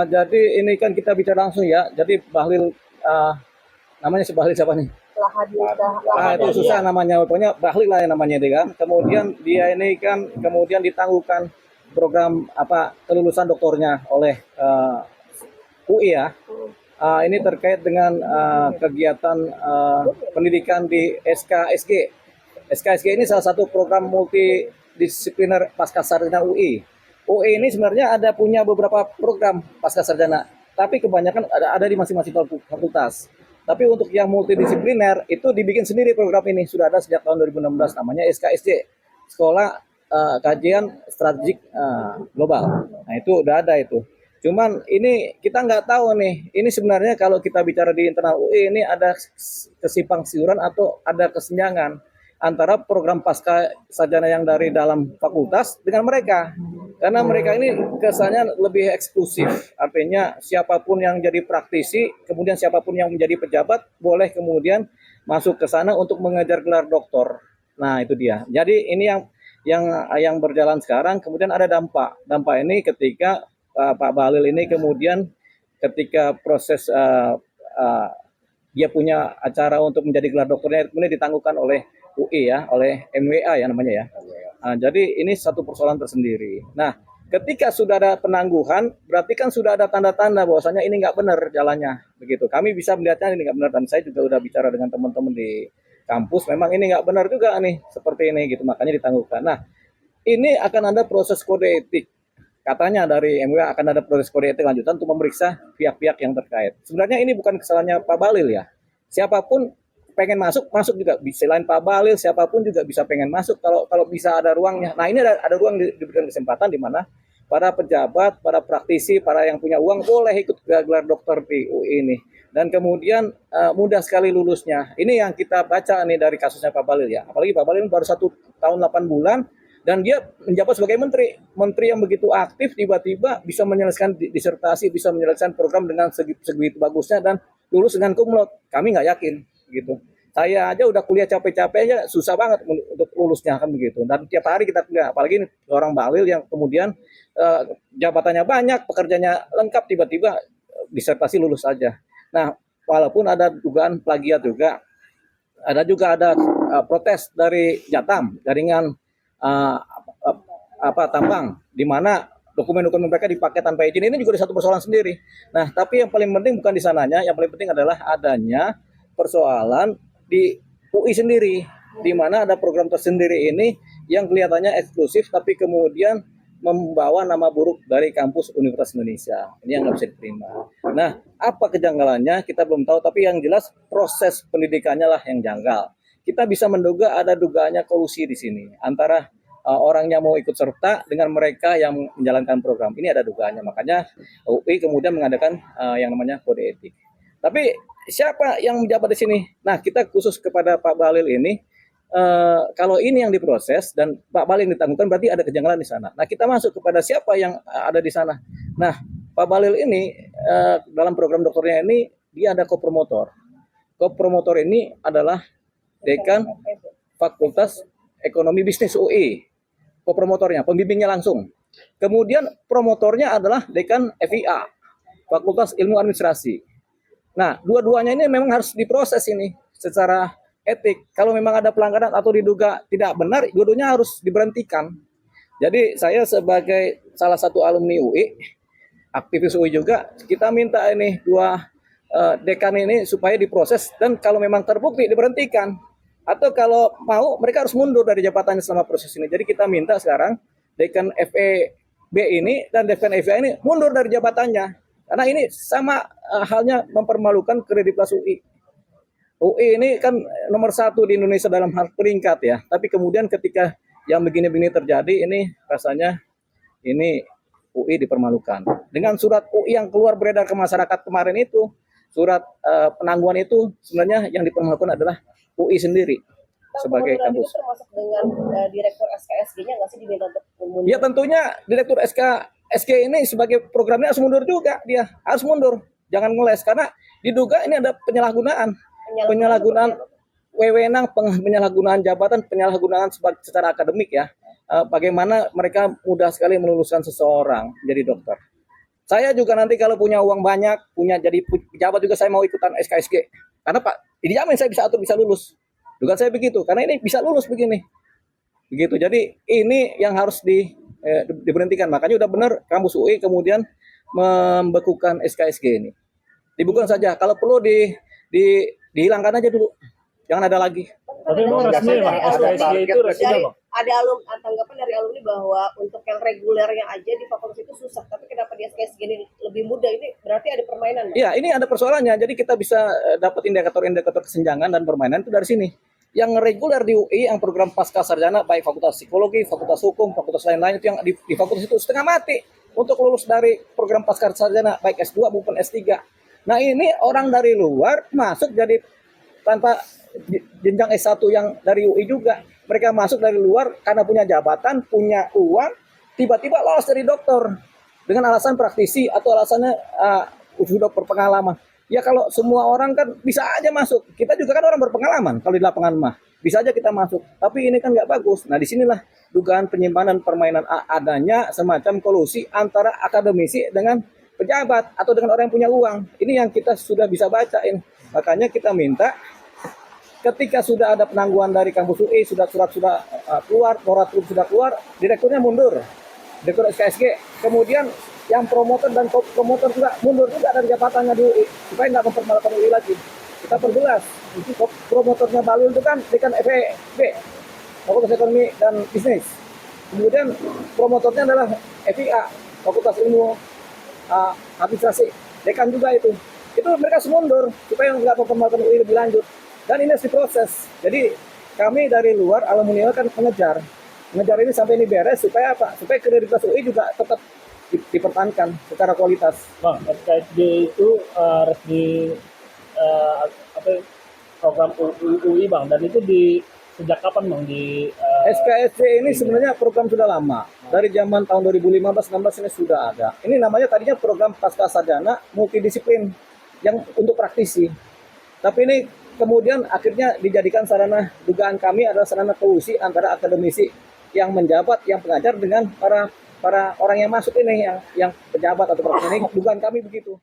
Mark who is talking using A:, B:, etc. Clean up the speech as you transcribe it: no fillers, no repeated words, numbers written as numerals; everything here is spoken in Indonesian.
A: Jadi ini kan kita bicara langsung ya. Jadi Bahlil, namanya si Bahlil siapa nih? Itu susah namanya, pokoknya Bahlil lah yang namanya dia kan. Kemudian dia ini kan kemudian ditangguhkan program apa kelulusan doktornya oleh UI ya. Ini terkait dengan kegiatan pendidikan di SKSG. SKSG ini salah satu program multidisipliner pascasarjana UI. UI ini sebenarnya ada punya beberapa program pascasarjana, tapi kebanyakan ada di masing-masing fakultas. Tapi untuk yang multidisipliner itu dibikin sendiri program ini, sudah ada sejak tahun 2016, namanya SKSJ, Sekolah Kajian Strategik Global. Nah itu udah ada itu. Cuman ini kita nggak tahu nih, ini sebenarnya kalau kita bicara di internal UI ini ada kesimpang siuran atau ada kesenjangan antara program pasca sarjana yang dari dalam fakultas dengan mereka. Karena mereka ini kesannya lebih eksklusif, artinya siapapun yang jadi praktisi, kemudian siapapun yang menjadi pejabat, boleh kemudian masuk ke sana untuk mengejar gelar doktor. Nah itu dia. Jadi ini yang berjalan sekarang, kemudian ada dampak. Dampak ini ketika Pak Bahlil ini kemudian ketika proses dia punya acara untuk menjadi gelar dokternya, kemudian ditangguhkan oleh UI ya, oleh MWA ya namanya ya. Jadi ini satu persoalan tersendiri. Nah, ketika sudah ada penangguhan, berarti kan sudah ada tanda-tanda bahwasanya ini nggak benar jalannya, begitu. Kami bisa melihatnya ini nggak benar, dan saya juga udah bicara dengan teman-teman di kampus, memang ini nggak benar juga nih, seperti ini gitu, makanya ditangguhkan. Nah, ini akan ada proses kode etik. Katanya dari MWA akan ada proses kode etik lanjutan untuk memeriksa pihak-pihak yang terkait. Sebenarnya ini bukan kesalahannya Pak Bahlil ya. Siapapun pengen masuk juga. Selain Pak Bahlil, siapapun juga bisa pengen masuk kalau bisa ada ruangnya. Nah ini ada ruang diberikan kesempatan di mana para pejabat, para praktisi, para yang punya uang boleh ikut gelar dokter di UI ini. Dan kemudian mudah sekali lulusnya. Ini yang kita baca nih dari kasusnya Pak Bahlil ya. Apalagi Pak Bahlil baru 1 tahun 8 bulan dan dia menjabat sebagai menteri yang begitu aktif, tiba-tiba bisa menyelesaikan disertasi, bisa menyelesaikan program dengan segitu bagusnya dan lulus dengan cum laude. Kami nggak yakin gitu. Saya aja udah kuliah capek-capeknya susah banget untuk lulusnya kan begitu. Dan tiap hari kita kuliah, apalagi orang Bahlil yang kemudian jabatannya banyak, pekerjaannya lengkap, tiba-tiba disertasi lulus saja. Nah, walaupun ada dugaan plagiat juga, ada protes dari Jatam, jaringan tambang, di mana dokumen-dokumen mereka dipakai tanpa izin. Ini juga ada satu persoalan sendiri. Nah, tapi yang paling penting bukan di sananya, yang paling penting adalah adanya persoalan di UI sendiri, di mana ada program tersendiri ini yang kelihatannya eksklusif, tapi kemudian membawa nama buruk dari kampus Universitas Indonesia. Ini yang nggak bisa diterima. Nah, apa kejanggalannya kita belum tahu, tapi yang jelas proses pendidikannya lah yang janggal. Kita bisa menduga ada dugaannya kolusi di sini antara orangnya mau ikut serta dengan mereka yang menjalankan program. Ini ada dugaannya, makanya UI kemudian mengadakan yang namanya kode etik. Tapi siapa yang menjabat di sini? Nah, kita khusus kepada Pak Bahlil ini, kalau ini yang diproses dan Pak Bahlil ditangguhkan, berarti ada kejanggalan di sana. Nah, kita masuk kepada siapa yang ada di sana. Nah, Pak Bahlil ini dalam program doktornya ini dia ada kopromotor. Kopromotor ini adalah dekan Fakultas Ekonomi Bisnis UI. Kopromotornya, pembimbingnya langsung. Kemudian promotornya adalah dekan FIA, Fakultas Ilmu Administrasi. Nah, dua-duanya ini memang harus diproses ini secara etik. Kalau memang ada pelanggaran atau diduga tidak benar, dua-duanya harus diberhentikan. Jadi saya sebagai salah satu alumni UI, aktivis UI juga, kita minta ini dua dekan ini supaya diproses dan kalau memang terbukti diberhentikan. Atau kalau mau mereka harus mundur dari jabatannya selama proses ini. Jadi kita minta sekarang dekan FEB ini dan dekan FIA ini mundur dari jabatannya. Karena ini sama halnya mempermalukan kredibilitas UI. UI ini kan nomor 1 di Indonesia dalam hal peringkat ya. Tapi kemudian ketika yang begini-begini terjadi, ini rasanya ini UI dipermalukan. Dengan surat UI yang keluar beredar ke masyarakat kemarin itu, surat penangguhan itu sebenarnya yang dipermalukan adalah UI sendiri sebagai kampus.
B: Termasuk dengan direktur SKSG-nya nggak sih diminta untuk mundur?
A: Ya tentunya direktur SK ini sebagai programnya harus mundur juga, dia harus mundur, jangan ngeles karena diduga ini ada penyalahgunaan wewenang, penyalahgunaan jabatan, penyalahgunaan secara akademik ya. Bagaimana mereka mudah sekali meluluskan seseorang menjadi dokter. Saya juga nanti kalau punya uang banyak, punya jadi pejabat juga saya mau ikutan SKSG. Karena Pak, dijamin saya bisa atur, bisa lulus. Dugaan saya begitu, karena ini bisa lulus begini. Begitu. Jadi ini yang harus diberhentikan. Makanya udah benar kampus UI kemudian membekukan SKSG ini. Dibukukan saja. Kalau perlu dihilangkan aja dulu. Jangan ada lagi.
C: Tapi memang resmi Bang, SKSG itu resmi Bang.
B: Ada tanggapan dari alumni bahwa untuk yang regulernya aja di fakultas itu susah, tapi kenapa di SKSG ini lebih mudah? Ini berarti ada permainan, Bang?
A: Iya, ini ada persoalannya. Jadi kita bisa dapat indikator-indikator kesenjangan dan permainan itu dari sini. Yang reguler di UI, yang program pasca sarjana, baik fakultas psikologi, fakultas hukum, fakultas lain-lain, itu yang di fakultas itu setengah mati untuk lulus dari program pasca sarjana, baik S2 maupun S3. Nah ini orang dari luar masuk jadi tanpa jenjang S1 yang dari UI juga. Mereka masuk dari luar karena punya jabatan, punya uang, tiba-tiba lolos dari dokter dengan alasan praktisi atau alasannya sudah berpengalaman. Ya kalau semua orang kan bisa aja masuk. Kita juga kan orang berpengalaman kalau di lapangan mah. Bisa aja kita masuk. Tapi ini kan nggak bagus. Nah disinilah dugaan penyimpanan permainan adanya semacam kolusi antara akademisi dengan pejabat atau dengan orang yang punya uang. Ini yang kita sudah bisa bacain. Makanya kita minta ketika sudah ada penangguhan dari kampus UI, surat sudah keluar, moratorium sudah keluar, direkturnya mundur. Direktur SKSG. Kemudian yang promotor dan promotor juga mundur juga dari jabatannya di UI supaya nggak mempermalukan UI lagi. Kita perjelas, promotornya Bahlil itu kan dekan FEB, Fakultas Ekonomi dan Bisnis. Kemudian promotornya adalah FIA, Fakultas Ilmu Administrasi, dekan juga itu. Itu mereka mundur supaya nggak mempermalukan UI lebih lanjut. Dan ini harus diproses. Jadi kami dari luar alumni kan mengejar ini sampai ini beres supaya apa? Supaya kredibilitas UI juga tetap dipertahankan secara kualitas.
C: Bang, SKSG itu resmi program UI Bang, dan itu sejak kapan Bang di
A: SKSG ini sebenarnya program sudah lama. Dari zaman tahun 2015-16 ini sudah ada. Ini namanya tadinya program pasca sarjana multidisiplin yang untuk praktisi. Tapi ini kemudian akhirnya dijadikan sarana, dugaan kami adalah sarana kolusi antara akademisi yang menjabat, yang pengajar dengan para orang yang masuk ini, yang pejabat atau profesional ini, dugaan kami begitu.